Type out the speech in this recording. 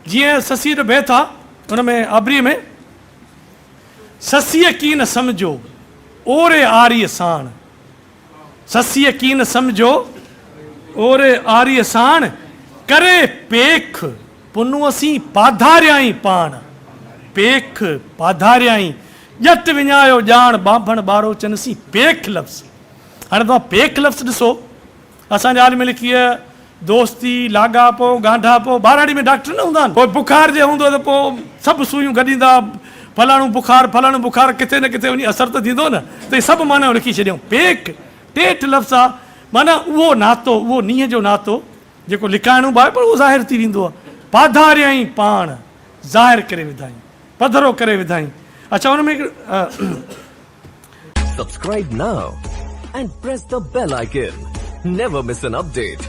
जीअं ससी जो बैत आहे हुन में आबरीअ में ससीअ की न सम्झो ओरे आरीअ साण, ससीअ की न सम्झो ओरे आरीअ साण, करे पेख पुनुअसीं पाधारियाई पाण, पेख पाधारियाई ॼट विञायो ॼाण बाभण ॿारो चनसी पेख लफ़्ज़। हाणे तव्हां पेख लफ़्ज़ ॾिसो, असांजे आल मिल्कीअ दोस्ती लाॻापो गांढापो ॿारहाड़ी में डॉक्टर न हूंदा आहिनि, पोइ बुखार जे हूंदो त पोइ सभु सुयूं गॾींदा, फलाणो बुखार किथे न किथे वञी असरु त थींदो न, त इहे सभु माना लिखी छॾियऊं। पेख टेठ लफ़्ज़ आहे, माना उहो नातो, उहो नीह जो नातो जेको लिकाइणो बि आहे पर उहो ज़ाहिर थी वेंदो आहे। पाधारियाई पाण ज़ाहिर करे विधाई, पधरो करे विधाई। अच्छा हुन में Subscribe now and press the bell icon. Never miss an update.